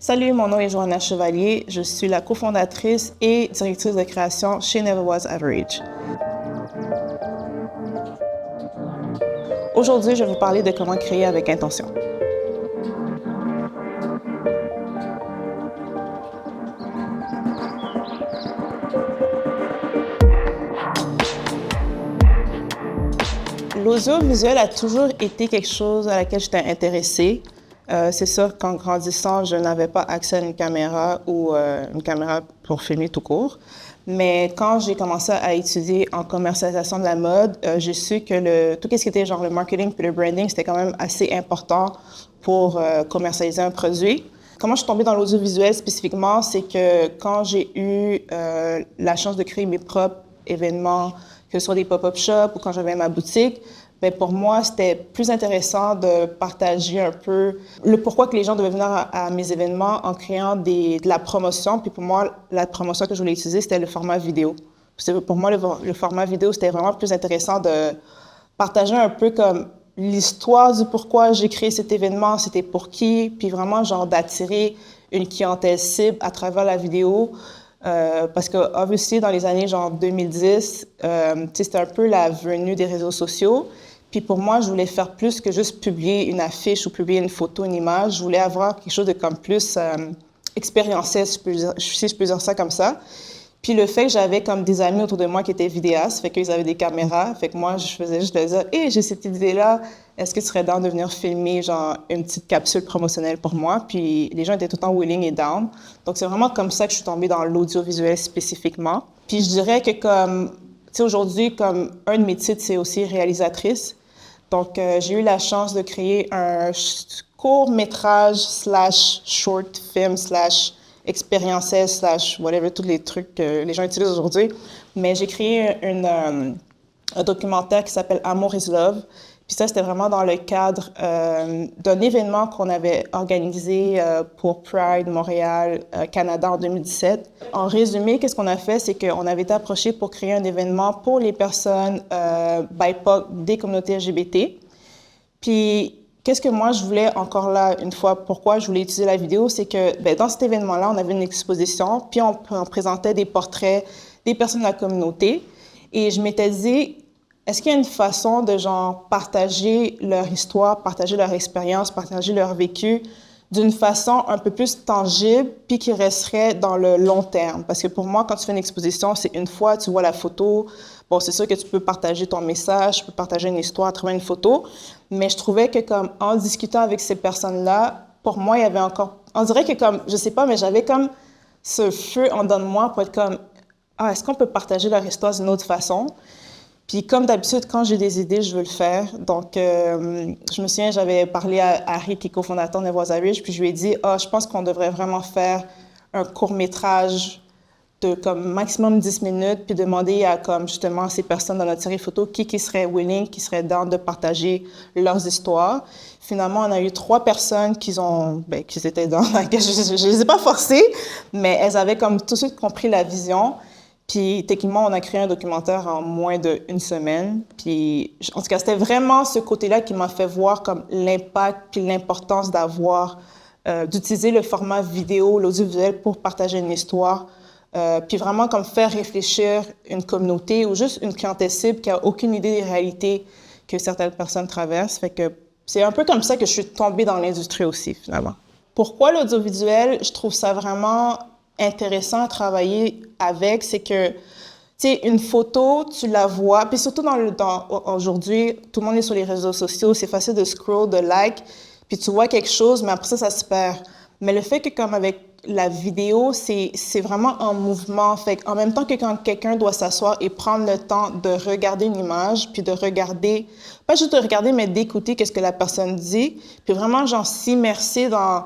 Salut, mon nom est Johanna Chevalier. Je suis la cofondatrice et directrice de création chez Never Was Average. Aujourd'hui, je vais vous parler de comment créer avec intention. L'audiovisuel a toujours été quelque chose à laquelle j'étais intéressée. C'est sûr qu'en grandissant, je n'avais pas accès à une caméra ou une caméra pour filmer tout court. Mais quand j'ai commencé à étudier en commercialisation de la mode, j'ai su que tout ce qui était genre le marketing puis le branding, c'était quand même assez important pour commercialiser un produit. Comment je suis tombée dans l'audiovisuel spécifiquement, c'est que quand j'ai eu la chance de créer mes propres événements, que ce soit des pop-up shops ou quand j'avais ma boutique, bien, pour moi, c'était plus intéressant de partager un peu le pourquoi que les gens devaient venir à mes événements en créant de la promotion. Puis pour moi, la promotion que je voulais utiliser, c'était le format vidéo. Pour moi, le format vidéo, c'était vraiment plus intéressant de partager un peu comme l'histoire du pourquoi j'ai créé cet événement, c'était pour qui, puis vraiment genre d'attirer une clientèle cible à travers la vidéo. Parce que, obviously, dans les années genre 2010, c'était un peu la venue des réseaux sociaux. Puis pour moi, je voulais faire plus que juste publier une affiche ou publier une photo, une image. Je voulais avoir quelque chose de comme plus expérientiel, si je peux dire ça comme ça. Puis le fait que j'avais comme des amis autour de moi qui étaient vidéastes, fait qu'ils avaient des caméras, fait que moi, je faisais juste leur dire « Hey, j'ai cette idée-là, est-ce que tu serais down de venir filmer genre une petite capsule promotionnelle pour moi? » Puis les gens étaient tout le temps willing et down. Donc c'est vraiment comme ça que je suis tombée dans l'audiovisuel spécifiquement. Puis je dirais que comme, tu sais, aujourd'hui, comme un de mes titres, c'est aussi réalisatrice. Donc j'ai eu la chance de créer un court-métrage / short film / expérientiel / whatever, tous les trucs que les gens utilisent aujourd'hui. Mais j'ai créé un documentaire qui s'appelle Amour is Love. Puis ça, c'était vraiment dans le cadre d'un événement qu'on avait organisé pour Pride Montréal Canada en 2017. En résumé, qu'est-ce qu'on a fait? C'est qu'on avait été approché pour créer un événement pour les personnes BIPOC des communautés LGBT. Puis qu'est-ce que moi, je voulais encore là, une fois, pourquoi je voulais utiliser la vidéo, c'est que bien, dans cet événement-là, on avait une exposition, puis on présentait des portraits des personnes de la communauté. Et je m'étais dit, est-ce qu'il y a une façon de genre partager leur histoire, partager leur expérience, partager leur vécu d'une façon un peu plus tangible, puis qui resterait dans le long terme? Parce que pour moi, quand tu fais une exposition, c'est une fois, tu vois la photo. Bon, c'est sûr que tu peux partager ton message, tu peux partager une histoire à travers une photo, mais je trouvais que comme en discutant avec ces personnes-là, pour moi, il y avait encore... On dirait que comme, je sais pas, mais j'avais comme ce feu en dedans de moi pour être comme, ah, est-ce qu'on peut partager leur histoire d'une autre façon? Puis comme d'habitude, quand j'ai des idées, je veux le faire. Donc, je me souviens, j'avais parlé à Harry, qui est cofondateur de Never Was Average, puis je lui ai dit, ah, je pense qu'on devrait vraiment faire un court-métrage de comme maximum 10 minutes, puis demander à comme justement ces personnes dans notre série photo qui serait willing, qui serait down de partager leurs histoires. Finalement, on a eu 3 personnes qui étaient dans je les ai pas forcées, mais elles avaient comme tout de suite compris la vision. Puis techniquement, on a créé un documentaire en moins d'1 semaine. Puis en tout cas, c'était vraiment ce côté-là qui m'a fait voir comme l'impact puis l'importance d'utiliser le format vidéo, l'audiovisuel pour partager une histoire. Puis vraiment comme faire réfléchir une communauté ou juste une clientèle cible qui a aucune idée des réalités que certaines personnes traversent. Fait que c'est un peu comme ça que je suis tombée dans l'industrie aussi, finalement. Pourquoi l'audiovisuel? Je trouve ça vraiment intéressant à travailler avec, c'est que, tu sais, une photo, tu la vois, puis surtout aujourd'hui, tout le monde est sur les réseaux sociaux, c'est facile de scroll, de like, puis tu vois quelque chose, mais après ça se perd. Mais le fait que, comme avec la vidéo, c'est vraiment en mouvement. Fait en même temps que quand quelqu'un doit s'asseoir et prendre le temps de regarder une image, puis de regarder, pas juste de regarder, mais d'écouter qu'est-ce que la personne dit, puis vraiment, genre, s'immerser dans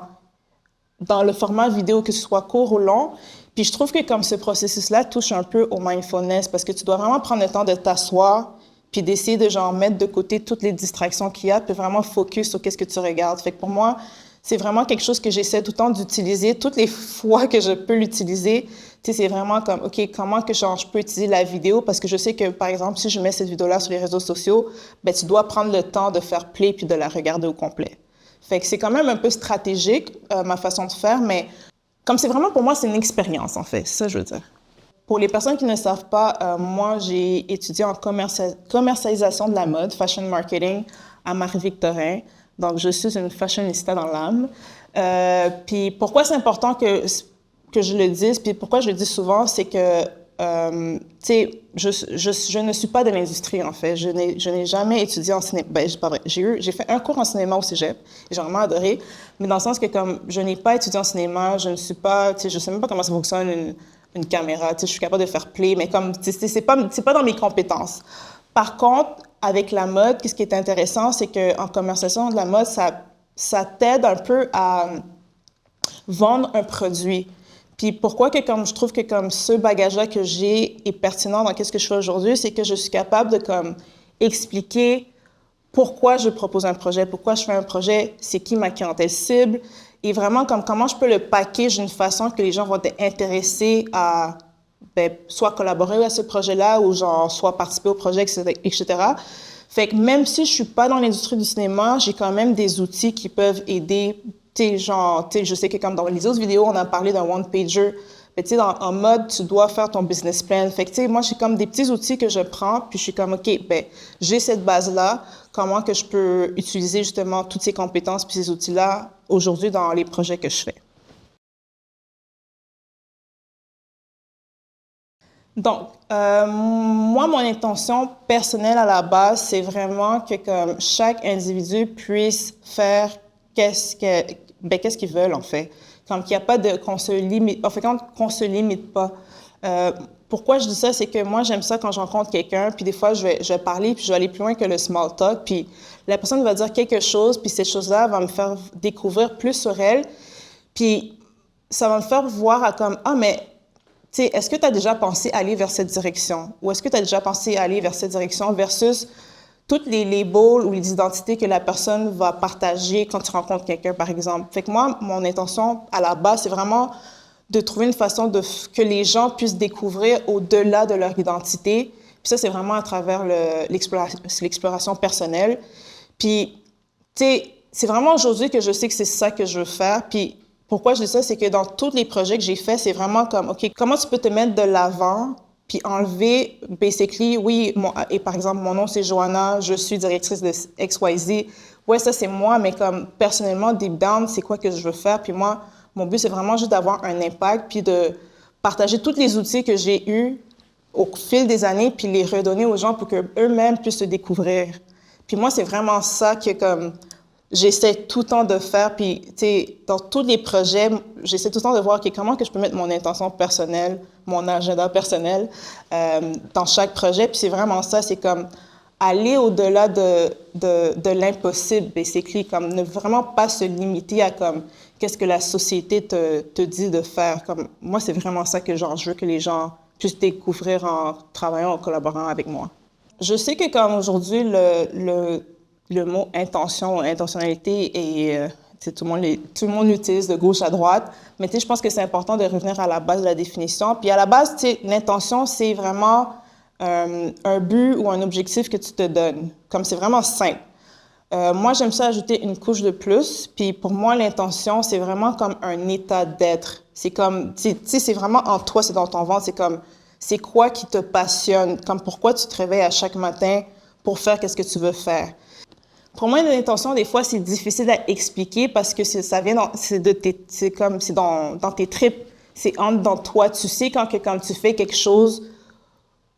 le format vidéo, que ce soit court ou long. Puis je trouve que comme ce processus-là touche un peu au mindfulness, parce que tu dois vraiment prendre le temps de t'asseoir, puis d'essayer de genre mettre de côté toutes les distractions qu'il y a, puis vraiment focus sur qu'est-ce que tu regardes. Fait que pour moi, c'est vraiment quelque chose que j'essaie tout le temps d'utiliser. Toutes les fois que je peux l'utiliser, tu sais, c'est vraiment comme, OK, comment que genre, je peux utiliser la vidéo? Parce que je sais que, par exemple, si je mets cette vidéo-là sur les réseaux sociaux, ben tu dois prendre le temps de faire play puis de la regarder au complet. Fait que c'est quand même un peu stratégique, ma façon de faire, mais comme c'est vraiment pour moi, c'est une expérience, en fait. C'est ça que je veux dire. Pour les personnes qui ne savent pas, moi, j'ai étudié en commercialisation de la mode, fashion marketing, à Marie-Victorin. Donc, je suis une fashionista dans l'âme. Puis pourquoi c'est important que je le dise, puis pourquoi je le dis souvent, c'est que, tu sais, je ne suis pas de l'industrie, en fait. Je n'ai jamais étudié en cinéma. Ben, c'est pas vrai. J'ai fait un cours en cinéma au cégep, et j'ai vraiment adoré, mais dans le sens que, comme, je n'ai pas étudié en cinéma, je ne suis pas, tu sais, je sais même pas comment ça fonctionne une caméra, tu sais, je suis capable de faire play, mais comme, tu sais, c'est pas dans mes compétences. Par contre, avec la mode, ce qui est intéressant, c'est qu'en commercialisation de la mode, ça t'aide un peu à vendre un produit. Puis pourquoi que comme je trouve que comme ce bagage-là que j'ai est pertinent dans qu'est-ce que je fais aujourd'hui, c'est que je suis capable de comme expliquer pourquoi je propose un projet, pourquoi je fais un projet, c'est qui ma clientèle cible, et vraiment comme comment je peux le package d'une façon que les gens vont être intéressés à ben, soit collaborer à ce projet-là ou genre soit participer au projet, etc. Fait que même si je suis pas dans l'industrie du cinéma, j'ai quand même des outils qui peuvent aider. Tu sais, genre, tu sais, je sais que comme dans les autres vidéos, on a parlé d'un one-pager. Mais tu sais, en mode, tu dois faire ton business plan. Fait que tu sais, moi, j'ai comme des petits outils que je prends, puis je suis comme, OK, ben, j'ai cette base-là. Comment que je peux utiliser justement toutes ces compétences puis ces outils-là aujourd'hui dans les projets que je fais? Donc, moi, mon intention personnelle à la base, c'est vraiment que comme chaque individu puisse faire qu'est-ce qu'ils veulent en fait. Comme qu'il n'y a pas de qu'on se limite, en fait, qu'on se limite pas. Euh, Pourquoi je dis ça, c'est que moi, j'aime ça quand je rencontre quelqu'un, puis des fois, je vais parler, puis je vais aller plus loin que le small talk, puis la personne va dire quelque chose, puis cette chose-là va me faire découvrir plus sur elle, puis ça va me faire voir à comme, ah, mais tu sais, est-ce que tu as déjà pensé aller vers cette direction? Ou est-ce que tu as déjà pensé aller vers cette direction versus toutes les labels ou les identités que la personne va partager quand tu rencontres quelqu'un, par exemple. Fait que moi, mon intention à la base, c'est vraiment de trouver une façon que les gens puissent découvrir au-delà de leur identité. Puis ça, c'est vraiment à travers l'exploration personnelle. Puis, tu sais, c'est vraiment aujourd'hui que je sais que c'est ça que je veux faire. Puis pourquoi je dis ça, c'est que dans tous les projets que j'ai faits, c'est vraiment comme, OK, comment tu peux te mettre de l'avant puis enlever, basically, oui, et par exemple, mon nom, c'est Joanna, je suis directrice de XYZ. Ouais, ça, c'est moi, mais comme, personnellement, deep down, c'est quoi que je veux faire? Puis moi, mon but, c'est vraiment juste d'avoir un impact, puis de partager tous les outils que j'ai eus au fil des années, puis les redonner aux gens pour qu'eux-mêmes puissent se découvrir. Puis moi, c'est vraiment ça que, comme, j'essaie tout le temps de faire, puis, tu sais, dans tous les projets, j'essaie tout le temps de voir, OK, comment que je peux mettre mon intention personnelle, mon agenda personnel dans chaque projet, puis c'est vraiment ça, c'est comme aller au-delà de l'impossible, basically, comme ne vraiment pas se limiter à comme qu'est-ce que la société te dit de faire. Comme, moi, c'est vraiment ça que genre, je veux que les gens puissent découvrir en travaillant, en collaborant avec moi. Je sais que comme aujourd'hui, le mot intention, intentionnalité, et tout le monde l'utilise de gauche à droite, mais je pense que c'est important de revenir à la base de la définition. Puis à la base, l'intention, c'est vraiment un but ou un objectif que tu te donnes. Comme c'est vraiment simple. Moi, j'aime ça ajouter une couche de plus. Puis pour moi, l'intention, c'est vraiment comme un état d'être. C'est comme, tu sais, c'est vraiment en toi, c'est dans ton ventre. C'est comme, c'est quoi qui te passionne? Comme pourquoi tu te réveilles à chaque matin pour faire qu'est-ce que tu veux faire? Pour moi, l'intention, des fois, c'est difficile à expliquer parce que ça vient c'est dans tes tripes, c'est dans toi. Tu sais quand tu fais quelque chose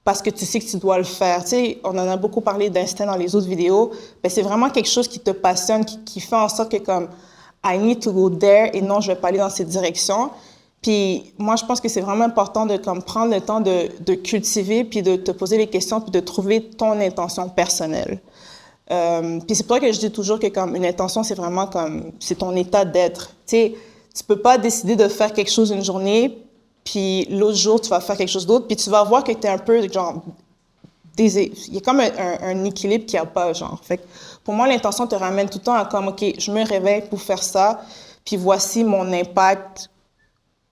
parce que tu sais que tu dois le faire. Tu sais, on en a beaucoup parlé d'instinct dans les autres vidéos. Ben, c'est vraiment quelque chose qui te passionne, qui fait en sorte que comme I need to go there et non, je vais pas aller dans cette direction. Puis moi, je pense que c'est vraiment important de comme prendre le temps de cultiver puis de te poser les questions puis de trouver ton intention personnelle. Puis c'est pour ça que je dis toujours que comme une intention, c'est vraiment comme, c'est ton état d'être. Tu sais, tu peux pas décider de faire quelque chose une journée, puis l'autre jour, tu vas faire quelque chose d'autre, puis tu vas voir que tu es un peu, genre, il y a comme un équilibre qu'il n'y a pas, genre. Fait que pour moi, l'intention te ramène tout le temps à comme, OK, je me réveille pour faire ça, puis voici mon impact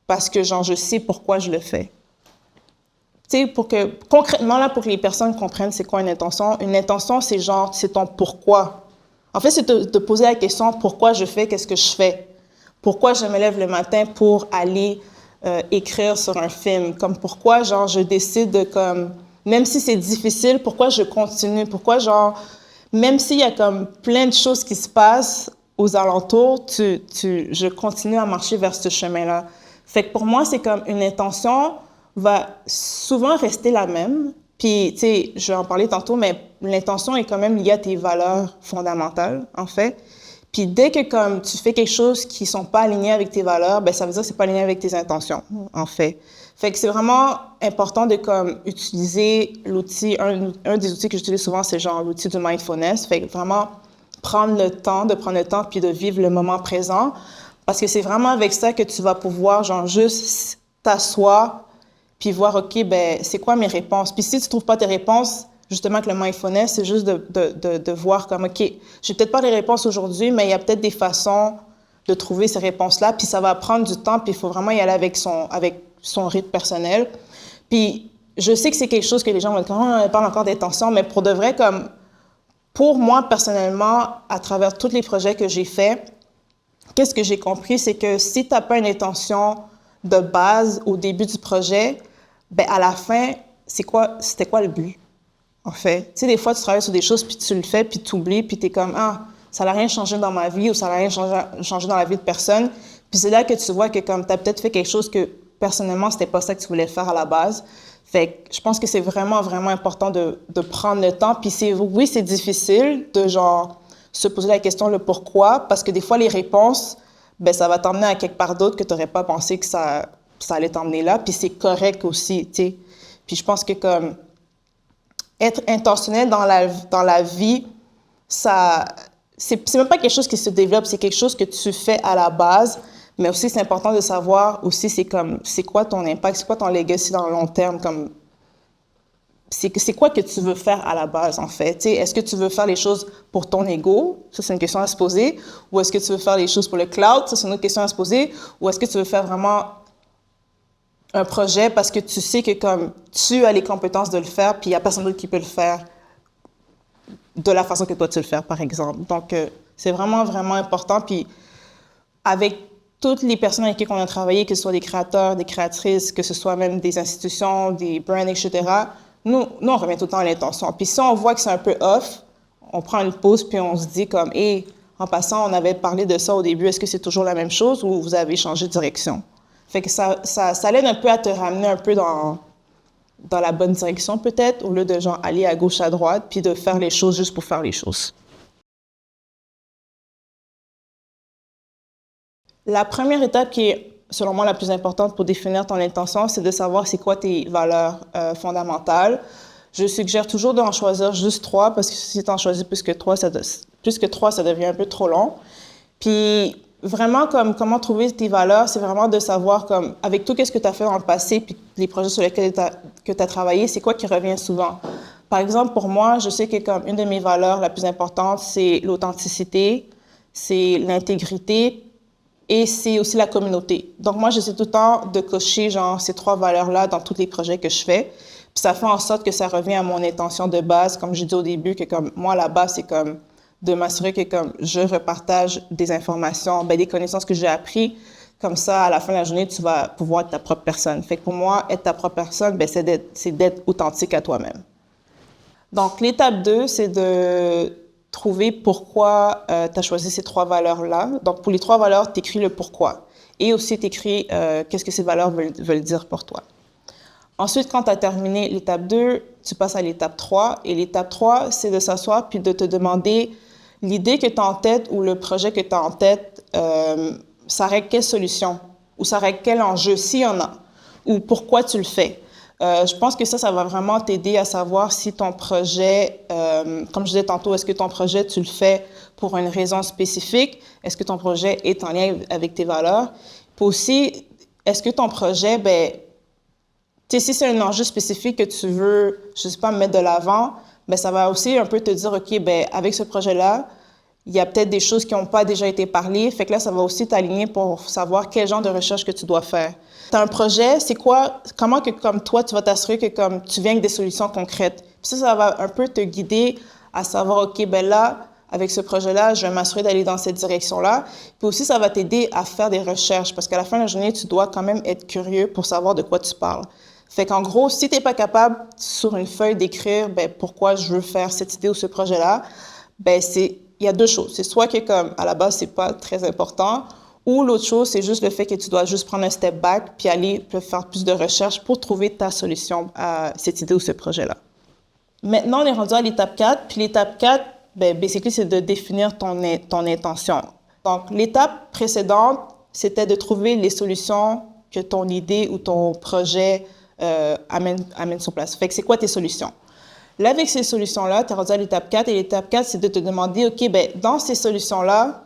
parce que, genre, je sais pourquoi je le fais. Tu sais, concrètement, là, pour que les personnes comprennent c'est quoi une intention, c'est genre, c'est ton pourquoi. En fait, c'est de poser la question pourquoi je fais, qu'est-ce que je fais? Pourquoi je me lève le matin pour aller écrire sur un film? Comme pourquoi, genre, je décide de, comme, même si c'est difficile, pourquoi je continue? Pourquoi, genre, même s'il y a comme plein de choses qui se passent aux alentours, je continue à marcher vers ce chemin-là. Fait que pour moi, c'est comme une intention va souvent rester la même. Puis, tu sais, je vais en parler tantôt, mais l'intention est quand même liée à tes valeurs fondamentales, en fait. Puis dès que comme tu fais quelque chose qui sont pas alignés avec tes valeurs, ben ça veut dire que c'est pas aligné avec tes intentions, en fait. Fait que c'est vraiment important de comme utiliser l'outil, un des outils que j'utilise souvent, c'est genre l'outil du mindfulness. Fait que vraiment prendre le temps, de prendre le temps puis de vivre le moment présent. Parce que c'est vraiment avec ça que tu vas pouvoir genre juste t'asseoir puis voir, OK, ben c'est quoi mes réponses? Puis si tu trouves pas tes réponses, justement, avec le mindfulness, c'est juste de voir comme, OK, j'ai peut-être pas les réponses aujourd'hui, mais il y a peut-être des façons de trouver ces réponses-là, puis ça va prendre du temps, puis il faut vraiment y aller avec son rythme personnel. Puis je sais que c'est quelque chose que les gens vont dire, oh, elle parle encore d'intention, mais pour de vrai, comme, pour moi, personnellement, à travers tous les projets que j'ai faits, qu'est-ce que j'ai compris, c'est que si tu n'as pas une intention de base au début du projet, ben à la fin, c'était quoi le but? En fait, tu sais, des fois, tu travailles sur des choses, puis tu le fais, puis tu oublies, puis tu es comme, ah, ça n'a rien changé dans ma vie ou ça n'a rien changé dans la vie de personne. Puis c'est là que tu vois que comme tu as peut-être fait quelque chose que, personnellement, c'était pas ça que tu voulais faire à la base. Fait que je pense que c'est vraiment, vraiment important de prendre le temps. Puis oui, c'est difficile de, genre, se poser la question, le pourquoi, parce que des fois, les réponses, ben ça va t'emmener à quelque part d'autre que tu n'aurais pas pensé que ça allait t'emmener là. Puis c'est correct aussi, tu sais. Puis je pense que comme être intentionnel dans la vie, ça, c'est même pas quelque chose qui se développe, c'est quelque chose que tu fais à la base, mais aussi c'est important de savoir aussi c'est quoi ton impact, c'est quoi ton legacy dans le long terme, comme c'est quoi que tu veux faire à la base en fait. Tu sais, est-ce que tu veux faire les choses pour ton ego? Ça c'est une question à se poser. Ou est-ce que tu veux faire les choses pour le cloud? Ça c'est une autre question à se poser. Ou est-ce que tu veux faire vraiment un projet parce que tu sais que comme tu as les compétences de le faire, puis il n'y a personne d'autre qui peut le faire de la façon que toi tu le fais, par exemple. Donc, c'est vraiment, vraiment important. Puis, avec toutes les personnes avec qui on a travaillé, que ce soit des créateurs, des créatrices, que ce soit même des institutions, des brands, etc., nous on revient tout le temps à l'intention. Puis si on voit que c'est un peu off, on prend une pause, puis on se dit comme, hé, en passant, on avait parlé de ça au début, est-ce que c'est toujours la même chose ou vous avez changé de direction? Fait que ça l'aide un peu à te ramener un peu dans la bonne direction peut-être, au lieu de genre aller à gauche, à droite, puis de faire les choses juste pour faire les choses. La première étape qui est, selon moi, la plus importante pour définir ton intention, c'est de savoir c'est quoi tes valeurs fondamentales. Je suggère toujours d'en choisir juste 3, parce que si tu en choisis plus que 3, ça devient un peu trop long. Puis vraiment, comme comment trouver tes valeurs, c'est vraiment de savoir, comme avec tout ce que tu as fait dans le passé, puis les projets sur lesquels tu as travaillé, c'est quoi qui revient souvent. Par exemple, pour moi, je sais que comme une de mes valeurs la plus importante, c'est l'authenticité, c'est l'intégrité et c'est aussi la communauté. Donc moi, j'essaie tout le temps de cocher genre ces 3 valeurs-là dans tous les projets que je fais. Puis ça fait en sorte que ça revient à mon intention de base, comme j'ai dit au début, que comme moi, la base, c'est comme de m'assurer que comme je repartage des informations, des connaissances que j'ai apprises. Comme ça, à la fin de la journée, tu vas pouvoir être ta propre personne. Fait que pour moi, être ta propre personne, c'est d'être authentique à toi-même. Donc, l'étape 2, c'est de trouver pourquoi tu as choisi ces 3 valeurs-là. Donc, pour les 3 valeurs, tu écris le pourquoi. Et aussi, tu écris qu'est-ce que ces valeurs veulent dire pour toi. Ensuite, quand tu as terminé l'étape 2, tu passes à l'étape 3. Et l'étape 3, c'est de s'asseoir puis de te demander l'idée que tu as en tête ou le projet que tu as en tête, ça règle quelle solution ou ça règle quel enjeu, s'il y en a, ou pourquoi tu le fais. Je pense que ça va vraiment t'aider à savoir si ton projet, comme je disais tantôt, est-ce que ton projet, tu le fais pour une raison spécifique? Est-ce que ton projet est en lien avec tes valeurs? Puis aussi, est-ce que ton projet, tu sais, si c'est un enjeu spécifique que tu veux, je sais pas, mettre de l'avant, ça va aussi un peu te dire, OK, avec ce projet-là, il y a peut-être des choses qui n'ont pas déjà été parlées. Fait que là, ça va aussi t'aligner pour savoir quel genre de recherche que tu dois faire. Tu as un projet, c'est quoi, comment que comme toi, tu vas t'assurer que comme tu viens avec des solutions concrètes. Puis ça va un peu te guider à savoir, OK, là, avec ce projet-là, je vais m'assurer d'aller dans cette direction-là. Puis aussi, ça va t'aider à faire des recherches parce qu'à la fin de la journée, tu dois quand même être curieux pour savoir de quoi tu parles. Fait qu'en gros, si tu n'es pas capable sur une feuille d'écrire pourquoi je veux faire cette idée ou ce projet-là, il y a deux choses. C'est soit que comme à la base, c'est pas très important, ou l'autre chose, c'est juste le fait que tu dois juste prendre un step back puis aller faire plus de recherches pour trouver ta solution à cette idée ou ce projet-là. Maintenant, on est rendu à l'étape 4. Puis l'étape 4, basically, c'est de définir ton intention. Donc, l'étape précédente, c'était de trouver les solutions que ton idée ou ton projet amène sur place. Fait que c'est quoi tes solutions? Là, avec ces solutions-là, tu es rendu à l'étape 4. Et l'étape 4, c'est de te demander, OK, dans ces solutions-là,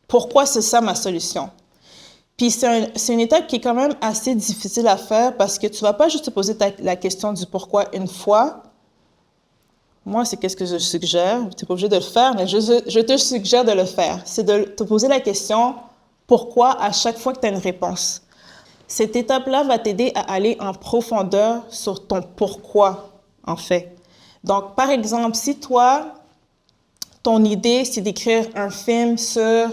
pourquoi c'est ça ma solution? Puis c'est une étape qui est quand même assez difficile à faire parce que tu ne vas pas juste te poser la question du pourquoi une fois. Moi, c'est qu'est-ce que je suggère. Tu n'es pas obligé de le faire, mais je te suggère de le faire. C'est de te poser la question pourquoi à chaque fois que tu as une réponse. Cette étape-là va t'aider à aller en profondeur sur ton pourquoi, en fait. Donc, par exemple, si toi, ton idée, c'est d'écrire un film sur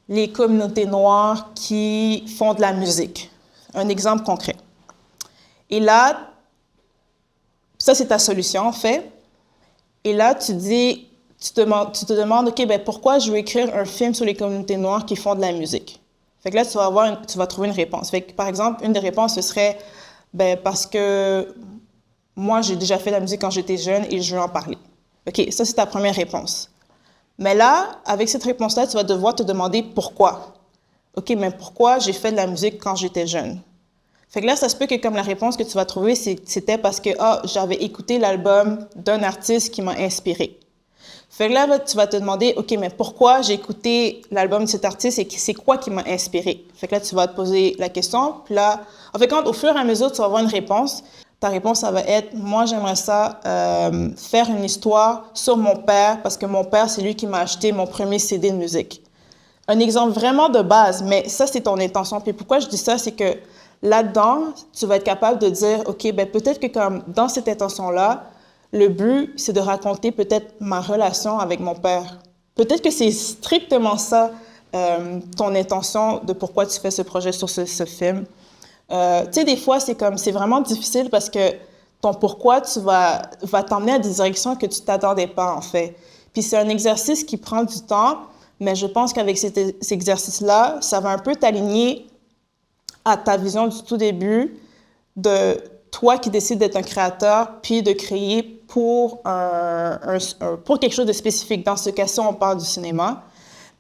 les communautés noires qui font de la musique. Un exemple concret. Et là, ça, c'est ta solution, en fait. Et là, tu te demandes, OK, pourquoi je veux écrire un film sur les communautés noires qui font de la musique? Fait que là, tu vas trouver une réponse. Fait que, par exemple, une des réponses, ce serait, parce que moi, j'ai déjà fait de la musique quand j'étais jeune et je veux en parler. OK, ça, c'est ta première réponse. Mais là, avec cette réponse-là, tu vas devoir te demander pourquoi. OK, mais pourquoi j'ai fait de la musique quand j'étais jeune? Fait que là, ça se peut que comme la réponse que tu vas trouver, c'était parce que j'avais écouté l'album d'un artiste qui m'a inspiré. Fait que là, tu vas te demander, OK, mais pourquoi j'ai écouté l'album de cet artiste et c'est quoi qui m'a inspiré? Fait que là, tu vas te poser la question. Puis là, en fait, au fur et à mesure, tu vas avoir une réponse. Ta réponse, ça va être, moi, j'aimerais ça faire une histoire sur mon père parce que mon père, c'est lui qui m'a acheté mon premier CD de musique. Un exemple vraiment de base, mais ça, c'est ton intention. Puis pourquoi je dis ça, c'est que là-dedans, tu vas être capable de dire, OK, peut-être que comme dans cette intention-là, le but, c'est de raconter peut-être ma relation avec mon père. Peut-être que c'est strictement ça, ton intention de pourquoi tu fais ce projet sur ce film. Tu sais, des fois, c'est vraiment difficile parce que ton pourquoi, va t'emmener à des directions que tu t'attendais pas, en fait. Puis c'est un exercice qui prend du temps, mais je pense qu'avec cet exercice-là, ça va un peu t'aligner à ta vision du tout début de toi qui décides d'être un créateur, puis de créer pour quelque chose de spécifique. Dans ce cas-ci, on parle du cinéma.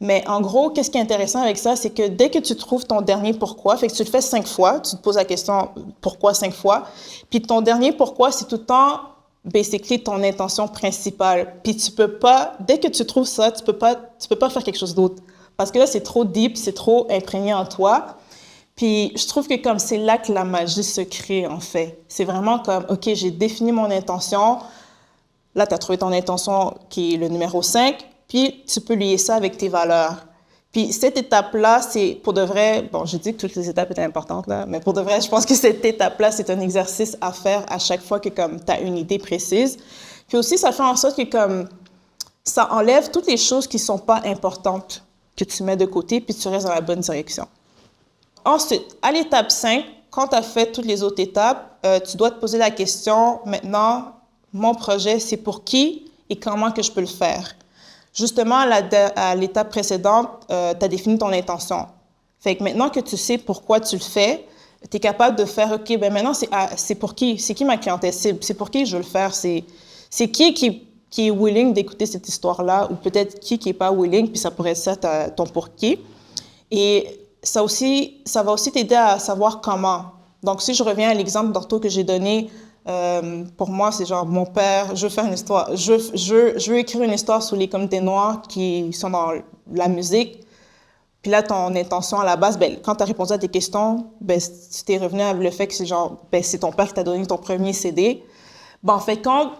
Mais en gros, qu'est-ce qui est intéressant avec ça, c'est que dès que tu trouves ton dernier pourquoi, fait que tu le fais 5 fois, tu te poses la question pourquoi 5 fois, puis ton dernier pourquoi, c'est tout le temps, basically, ton intention principale. Puis tu peux pas, dès que tu trouves ça, tu peux pas faire quelque chose d'autre. Parce que là, c'est trop deep, c'est trop imprégné en toi. Puis je trouve que comme c'est là que la magie se crée, en fait. C'est vraiment comme, OK, j'ai défini mon intention. Là, tu as trouvé ton intention qui est le numéro 5, puis tu peux lier ça avec tes valeurs. Puis cette étape-là, c'est pour de vrai, bon, j'ai dit que toutes les étapes étaient importantes, là, mais pour de vrai, je pense que cette étape-là, c'est un exercice à faire à chaque fois que comme tu as une idée précise. Puis aussi, ça fait en sorte que comme ça enlève toutes les choses qui ne sont pas importantes que tu mets de côté, puis tu restes dans la bonne direction. Ensuite, à l'étape 5, quand tu as fait toutes les autres étapes, tu dois te poser la question, maintenant, mon projet, c'est pour qui et comment que je peux le faire? Justement, à l'étape précédente, tu as défini ton intention. Fait que maintenant que tu sais pourquoi tu le fais, tu es capable de faire, OK, maintenant, c'est pour qui? C'est qui ma clientèle? C'est pour qui je veux le faire? C'est qui est willing d'écouter cette histoire-là ou peut-être qui n'est pas willing, puis ça pourrait être ça, ton pour qui. Et ça va aussi t'aider à savoir comment. Donc, si je reviens à l'exemple d'ortho que j'ai donné, pour moi, c'est genre mon père, je veux faire une histoire, je veux écrire une histoire sur les communautés noires qui sont dans la musique. Puis là, ton intention à la base, quand tu as répondu à tes questions, tu t'es revenu avec le fait que c'est genre, c'est ton père qui t'a donné ton premier CD. En fait, quand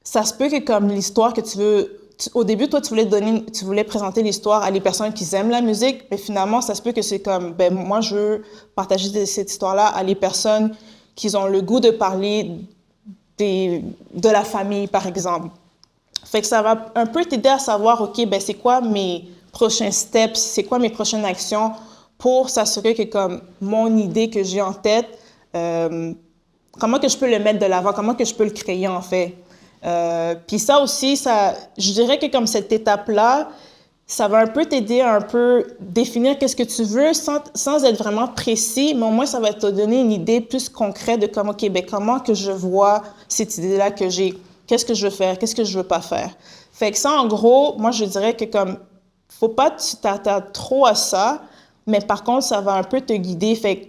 ça se peut que comme l'histoire que tu veux au début, toi, tu voulais présenter l'histoire à les personnes qui aiment la musique, mais finalement, ça se peut que c'est comme, moi, je veux partager cette histoire-là à les personnes qui ont le goût de parler de la famille, par exemple. Fait que ça va un peu t'aider à savoir, OK, ben c'est quoi mes prochains steps, c'est quoi mes prochaines actions pour s'assurer que comme mon idée que j'ai en tête, comment que je peux le mettre de l'avant, comment que je peux le créer en fait. Puis ça aussi, je dirais que comme cette étape-là, ça va un peu t'aider à un peu définir qu'est-ce que tu veux sans être vraiment précis, mais au moins ça va te donner une idée plus concrète de comment, OK, ben comment que je vois cette idée-là que j'ai, qu'est-ce que je veux faire, qu'est-ce que je veux pas faire. Fait que ça, en gros, moi je dirais que comme, faut pas que tu t'attardes trop à ça, mais par contre, ça va un peu te guider. Fait que,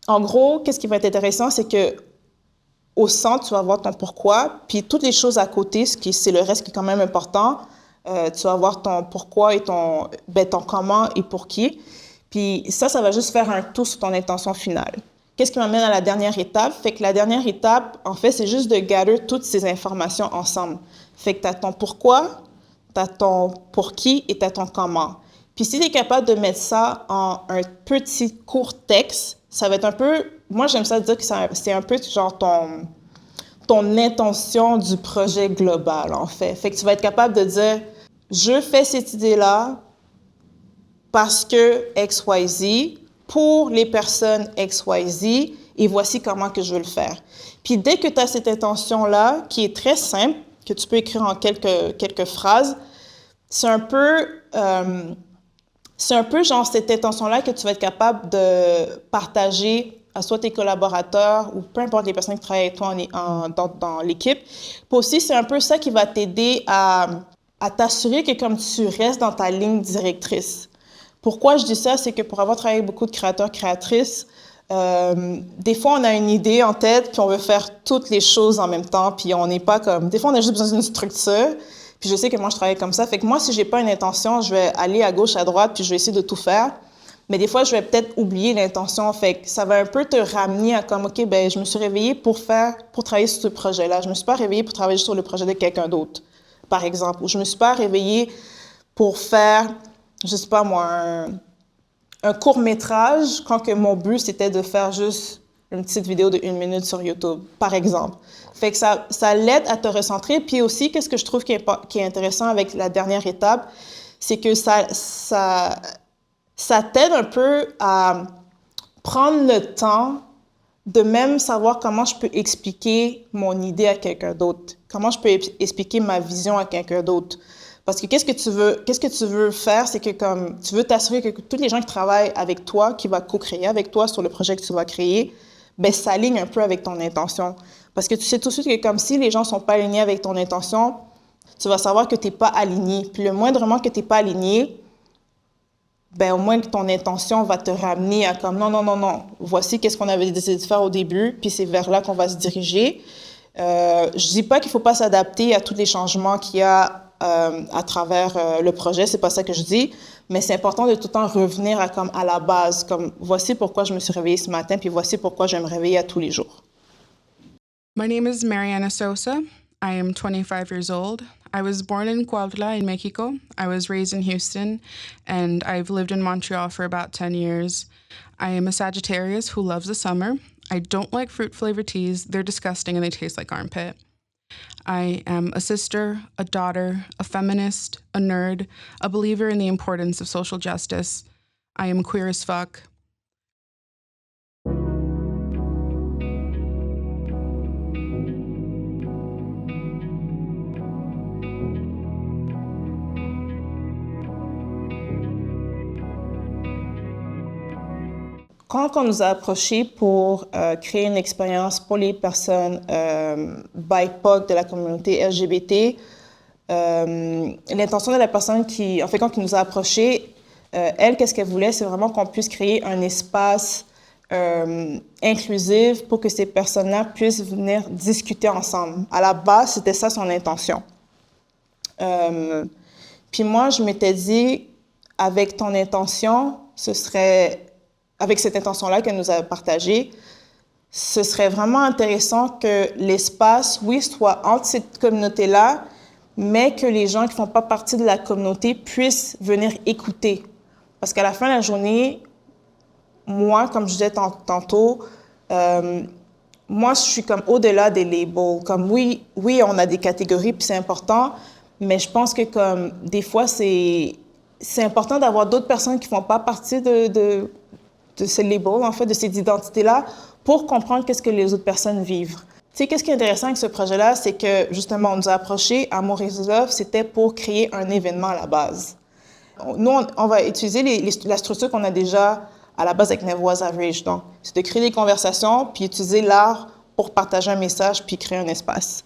en gros, qu'est-ce qui va être intéressant, c'est que au centre, tu vas voir ton pourquoi, puis toutes les choses à côté, c'est le reste qui est quand même important. Tu vas voir ton pourquoi et ton comment et pour qui. Puis ça va juste faire un tour sur ton intention finale. Qu'est-ce qui m'amène à la dernière étape? Fait que la dernière étape, en fait, c'est juste de gather toutes ces informations ensemble. Fait que tu as ton pourquoi, tu as ton pour qui et tu as ton comment. Puis si tu es capable de mettre ça en un petit court texte, ça va être un peu... Moi, j'aime ça dire que c'est un peu genre ton intention du projet global, en fait. Fait que tu vas être capable de dire, je fais cette idée-là parce que XYZ, pour les personnes XYZ, et voici comment que je veux le faire. Puis dès que tu as cette intention-là, qui est très simple, que tu peux écrire en quelques phrases, c'est un peu genre cette intention-là que tu vas être capable de partager à soit tes collaborateurs ou peu importe les personnes qui travaillent avec toi dans l'équipe. Puis aussi, c'est un peu ça qui va t'aider à t'assurer que comme tu restes dans ta ligne directrice. Pourquoi je dis ça? C'est que pour avoir travaillé avec beaucoup de créateurs, créatrices, des fois, on a une idée en tête, puis on veut faire toutes les choses en même temps, puis on n'est pas comme... Des fois, on a juste besoin d'une structure, puis je sais que moi, je travaille comme ça. Fait que moi, si j'ai pas une intention, je vais aller à gauche, à droite, puis je vais essayer de tout faire. Mais des fois, je vais peut-être oublier l'intention. Fait que ça va un peu te ramener à comme, OK, ben je me suis réveillée pour travailler sur ce projet-là. Je me suis pas réveillée pour travailler sur le projet de quelqu'un d'autre, par exemple. Ou je me suis pas réveillée pour faire, je sais pas moi, un court-métrage quand que mon but, c'était de faire juste une petite vidéo de 1 minute sur YouTube, par exemple. Fait que ça l'aide à te recentrer. Puis aussi, qu'est-ce que je trouve qui est intéressant avec la dernière étape, c'est que ça t'aide un peu à prendre le temps de même savoir comment je peux expliquer mon idée à quelqu'un d'autre, comment je peux expliquer ma vision à quelqu'un d'autre. Parce que qu'est-ce que tu veux faire, c'est que comme tu veux t'assurer que tous les gens qui travaillent avec toi, qui vont co-créer avec toi sur le projet que tu vas créer, ben s'alignent un peu avec ton intention. Parce que tu sais tout de suite que comme si les gens sont pas alignés avec ton intention, tu vas savoir que tu n'es pas aligné. Puis le moindrement que tu n'es pas aligné, ben au moins que ton intention va te ramener à comme non, voici qu'est-ce qu'on avait décidé de faire au début, puis c'est vers là qu'on va se diriger. Je dis pas qu'il faut pas s'adapter à tous les changements qu'il y a à travers le projet, c'est pas ça que je dis, mais c'est important de tout le temps revenir à la base, comme voici pourquoi je me suis réveillée ce matin, puis voici pourquoi je vais me réveiller à tous les jours. My name is Mariana Sosa. I am 25 years old. I was born in Cuautla in Mexico. I was raised in Houston, and I've lived in Montreal for about 10 years. I am a Sagittarius who loves the summer. I don't like fruit-flavored teas. They're disgusting and they taste like armpit. I am a sister, a daughter, a feminist, a nerd, a believer in the importance of social justice. I am queer as fuck. Quand on nous a approchés pour créer une expérience pour les personnes BIPOC de la communauté LGBT, l'intention de la personne quand qui nous a approchés, elle, qu'est-ce qu'elle voulait, c'est vraiment qu'on puisse créer un espace inclusif pour que ces personnes-là puissent venir discuter ensemble. À la base, c'était ça son intention. Puis moi, je m'étais dit, avec ton intention, avec cette intention-là qu'elle nous a partagée, ce serait vraiment intéressant que l'espace, oui, soit entre cette communauté-là, mais que les gens qui ne font pas partie de la communauté puissent venir écouter. Parce qu'à la fin de la journée, moi, comme je disais tantôt, moi, je suis comme au-delà des labels. Comme oui, on a des catégories, puis c'est important, Mais je pense que comme des fois, c'est important d'avoir d'autres personnes qui font pas partie de ces labels, en fait, de ces identités-là, pour comprendre qu'est-ce que les autres personnes vivent. Tu sais, qu'est-ce qui est intéressant avec ce projet-là, c'est que, justement, on nous a approchés, Amour is Love, c'était pour créer un événement à la base. Nous, on va utiliser la structure qu'on a déjà à la base avec Never Was Average. Donc, c'est de créer des conversations, puis utiliser l'art pour partager un message, puis créer un espace.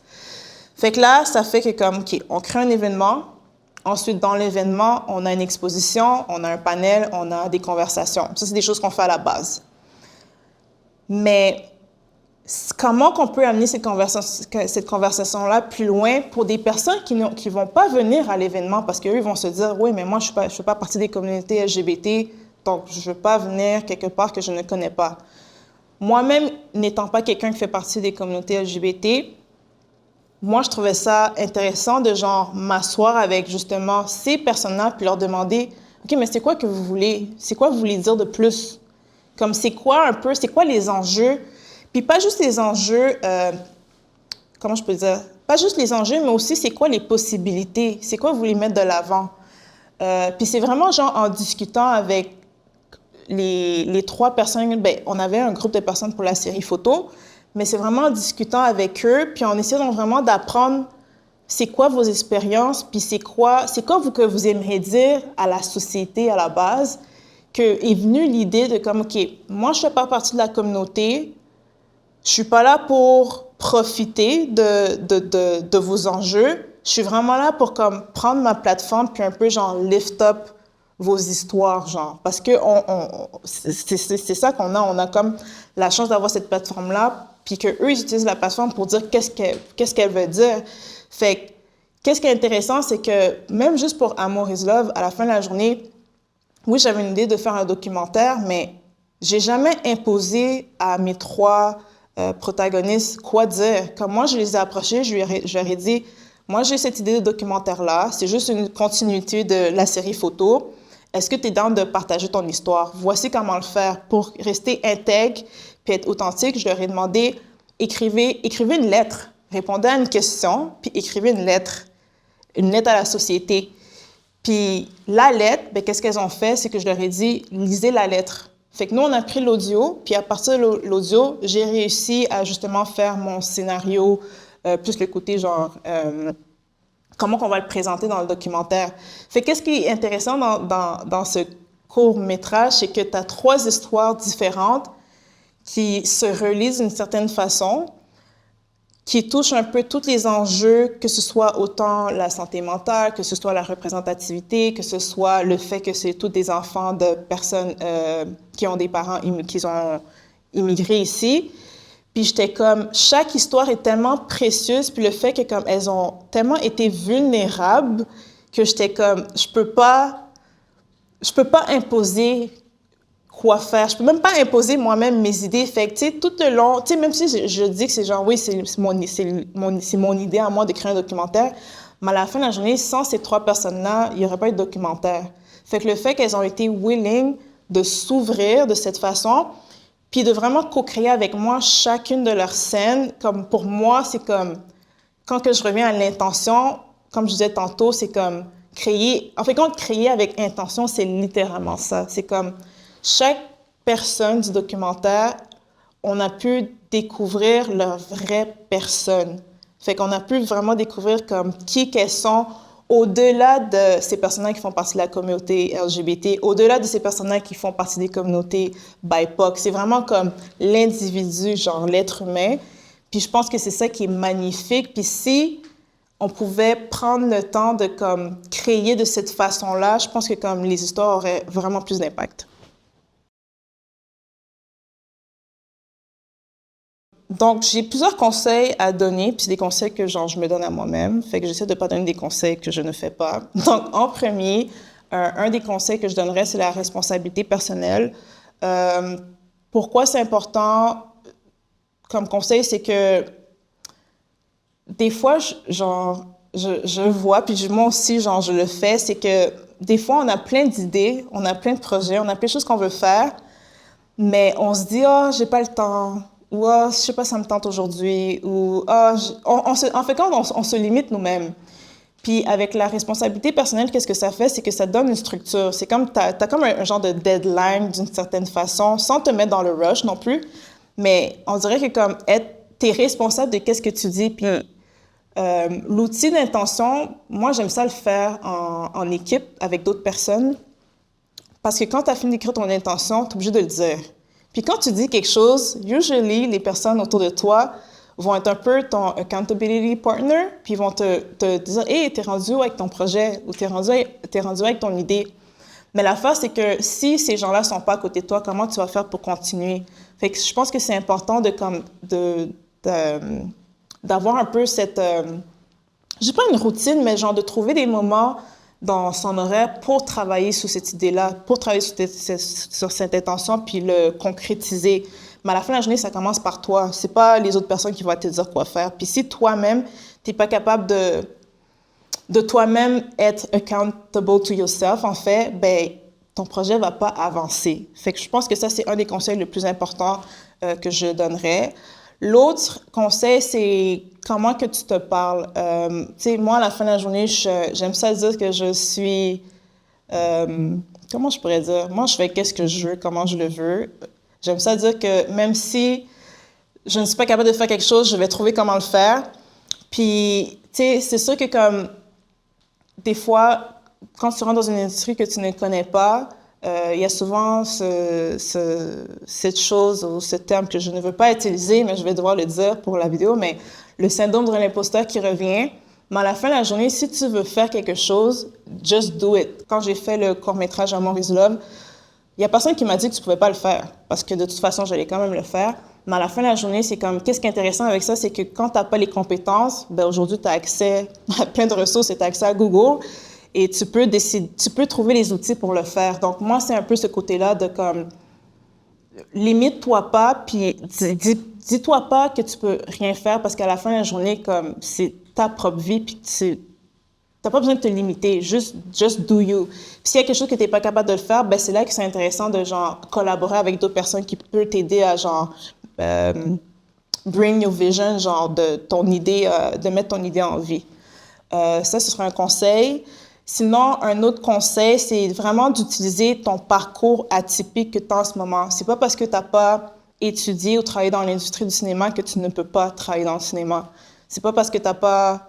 Fait que là, ça fait que comme, OK, on crée un événement. Ensuite, dans l'événement, on a une exposition, on a un panel, on a des conversations. Ça, c'est des choses qu'on fait à la base. Mais comment qu'on peut amener cette conversation-là plus loin pour des personnes qui ne vont pas venir à l'événement parce qu'eux, ils vont se dire, oui, mais moi, je ne fais pas partie des communautés LGBT, donc je ne veux pas venir quelque part que je ne connais pas. Moi-même, n'étant pas quelqu'un qui fait partie des communautés LGBT, moi, je trouvais ça intéressant de genre m'asseoir avec justement ces personnes-là puis leur demander, OK, mais c'est quoi que vous voulez? C'est quoi vous voulez dire de plus? Comme c'est quoi un peu, c'est quoi les enjeux? Puis pas juste les enjeux, comment je peux dire? Pas juste les enjeux, mais aussi c'est quoi les possibilités? C'est quoi vous voulez mettre de l'avant? Puis c'est vraiment genre en discutant avec les trois personnes, ben, on avait un groupe de personnes pour la série photo, mais c'est vraiment en discutant avec eux, puis en essayant vraiment d'apprendre c'est quoi vos expériences, puis c'est quoi que vous aimeriez dire à la société à la base, qu'est venue l'idée de comme, OK, moi je fais pas partie de la communauté, je suis pas là pour profiter de vos enjeux, je suis vraiment là pour comme prendre ma plateforme puis un peu genre lift up vos histoires, genre. Parce que c'est ça qu'on a. On a comme la chance d'avoir cette plateforme-là, puis qu'eux, ils utilisent la plateforme pour dire qu'est-ce qu'elle veut dire. Fait que, qu'est-ce qui est intéressant, c'est que même juste pour Amour is Love, à la fin de la journée, oui, j'avais une idée de faire un documentaire, mais j'ai jamais imposé à mes trois protagonistes quoi dire. Comme moi, je les ai approchés, je leur ai dit, moi, j'ai cette idée de documentaire-là, c'est juste une continuité de la série photo. Est-ce que tu es dans de partager ton histoire? Voici comment le faire pour rester intègre puis être authentique. Je leur ai demandé, écrivez une lettre, répondez à une question, puis écrivez une lettre à la société. Puis la lettre, bien, qu'est-ce qu'elles ont fait? C'est que je leur ai dit, lisez la lettre. Fait que nous, on a pris l'audio, puis à partir de l'audio, j'ai réussi à justement faire mon scénario, plus le côté genre, comment qu'on va le présenter dans le documentaire. Fait qu'est-ce qui est intéressant dans ce court-métrage, c'est que tu as trois histoires différentes qui se relisent d'une certaine façon, qui touchent un peu tous les enjeux, que ce soit autant la santé mentale, que ce soit la représentativité, que ce soit le fait que c'est tous des enfants de personnes qui ont des parents qui ont immigré ici. Puis j'étais comme, chaque histoire est tellement précieuse, puis le fait que comme elles ont tellement été vulnérables que j'étais comme, je peux pas imposer quoi faire. Je peux même pas imposer moi-même mes idées. Fait que, tu sais, tout le long, tu sais, même si je dis que c'est genre, oui, c'est mon idée à moi de créer un documentaire, mais à la fin de la journée, sans ces trois personnes-là, il n'y aurait pas eu de documentaire. Fait que le fait qu'elles ont été willing de s'ouvrir de cette façon, puis de vraiment co-créer avec moi chacune de leurs scènes, comme pour moi, c'est comme, quand que je reviens à l'intention, comme je disais tantôt, c'est comme créer, en fait, quand créer avec intention, c'est littéralement ça. C'est comme, chaque personne du documentaire, on a pu découvrir leur vraie personne. Fait qu'on a pu vraiment découvrir comme qui qu'elles sont au-delà de ces personnes qui font partie de la communauté LGBT, au-delà de ces personnes qui font partie des communautés BIPOC. C'est vraiment comme l'individu, genre l'être humain. Puis je pense que c'est ça qui est magnifique. Puis si on pouvait prendre le temps de comme créer de cette façon-là, je pense que comme les histoires auraient vraiment plus d'impact. Donc, j'ai plusieurs conseils à donner, puis c'est des conseils que genre, je me donne à moi-même. Fait que j'essaie de ne pas donner des conseils que je ne fais pas. Donc, en premier, un des conseils que je donnerais, c'est la responsabilité personnelle. Pourquoi c'est important comme conseil, c'est que des fois, je vois, puis moi aussi, genre, je le fais, c'est que des fois, on a plein d'idées, on a plein de projets, on a plein de choses qu'on veut faire, mais on se dit, « Ah, j'ai pas le temps ». Ou ah, je sais pas, ça me tente aujourd'hui. Ou ah, en fait, quand on se limite nous-mêmes. Puis avec la responsabilité personnelle, qu'est-ce que ça fait? C'est que ça donne une structure. C'est comme, t'as comme un genre de deadline d'une certaine façon, sans te mettre dans le rush non plus. Mais on dirait que comme t'es responsable de qu'est-ce que tu dis. Puis l'outil d'intention, moi, j'aime ça le faire en équipe avec d'autres personnes. Parce que quand tu as fini d'écrire ton intention, tu es obligé de le dire. Puis quand tu dis quelque chose, usually, les personnes autour de toi vont être un peu ton accountability partner, puis ils vont te dire « Hey, t'es rendu où avec ton projet? » ou « T'es rendu avec ton idée? » Mais l'affaire, c'est que si ces gens-là sont pas à côté de toi, comment tu vas faire pour continuer? Fait que je pense que c'est important d'avoir un peu cette... je dis pas une routine, mais genre de trouver des moments dans son horaire pour travailler sur cette idée-là, pour travailler sur cette intention, puis le concrétiser. Mais à la fin de la journée, ça commence par toi. C'est pas les autres personnes qui vont te dire quoi faire. Puis si toi-même, t'es pas capable de toi-même être accountable to yourself, en fait, ben ton projet va pas avancer. Fait que je pense que ça, c'est un des conseils les plus importants que je donnerais. L'autre conseil, c'est comment que tu te parles. Tu sais, moi, à la fin de la journée, j'aime ça dire que je suis... comment je pourrais dire? Moi, je fais qu'est-ce que je veux, comment je le veux. J'aime ça dire que même si je ne suis pas capable de faire quelque chose, je vais trouver comment le faire. Puis, tu sais, c'est sûr que comme des fois, quand tu rentres dans une industrie que tu ne connais pas, il y a souvent cette chose ou ce terme que je ne veux pas utiliser, mais je vais devoir le dire pour la vidéo, mais le syndrome de l'imposteur qui revient. Mais à la fin de la journée, si tu veux faire quelque chose, just do it. Quand j'ai fait le court-métrage Amour is Love, il n'y a personne qui m'a dit que tu ne pouvais pas le faire, parce que de toute façon, j'allais quand même le faire. Mais à la fin de la journée, c'est comme, qu'est-ce qui est intéressant avec ça, c'est que quand tu n'as pas les compétences, ben aujourd'hui, tu as accès à plein de ressources et tu as accès à Google. Et tu peux trouver les outils pour le faire. Donc, moi, c'est un peu ce côté-là de comme, limite-toi pas, puis dis-toi pas que tu peux rien faire, parce qu'à la fin de la journée, comme, c'est ta propre vie, puis t'as pas besoin de te limiter, just do you. Puis s'il y a quelque chose que t'es pas capable de le faire, ben c'est là que c'est intéressant de, genre, collaborer avec d'autres personnes qui peuvent t'aider à, genre, bring your vision, genre, de ton idée, de mettre ton idée en vie. Ça, ce serait un conseil. Sinon, un autre conseil, c'est vraiment d'utiliser ton parcours atypique que tu as en ce moment. C'est pas parce que tu n'as pas étudié ou travaillé dans l'industrie du cinéma que tu ne peux pas travailler dans le cinéma. C'est pas parce que tu n'as pas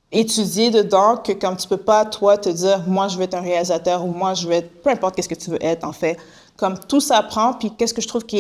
étudié dedans que comme tu peux pas, toi, te dire « moi, je veux être un réalisateur » ou « moi, je veux être… » peu importe qu'est-ce que tu veux être, en fait. Comme tout s'apprend, puis qu'est-ce que je trouve qui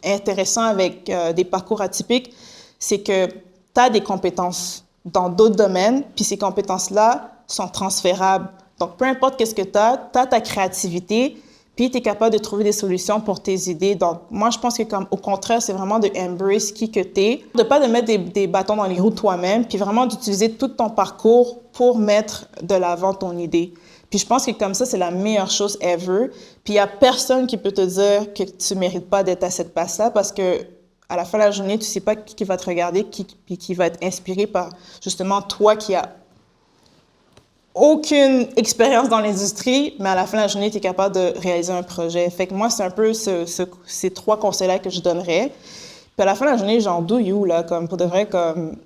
est intéressant avec des parcours atypiques, c'est que tu as des compétences dans d'autres domaines, puis ces compétences-là sont transférables. Donc, peu importe qu'est-ce que tu as ta créativité, puis tu es capable de trouver des solutions pour tes idées. Donc, moi, je pense que comme au contraire, c'est vraiment de embrace qui que tu es, de pas de mettre des bâtons dans les roues toi-même, puis vraiment d'utiliser tout ton parcours pour mettre de l'avant ton idée. Puis je pense que comme ça, c'est la meilleure chose ever. Puis il y a personne qui peut te dire que tu mérites pas d'être à cette place-là, parce que à la fin de la journée, tu sais pas qui va te regarder, qui va être inspiré par justement toi qui as aucune expérience dans l'industrie, mais à la fin de la journée, tu es capable de réaliser un projet. Fait que moi, c'est un peu ces trois conseils-là que je donnerais. Puis à la fin de la journée, genre, do you, là, comme pour de vrai, comme,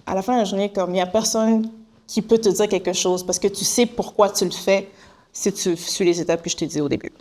à la fin de la journée, comme, il n'y a personne qui peut te dire quelque chose parce que tu sais pourquoi tu le fais si tu suis les étapes que je t'ai dit au début.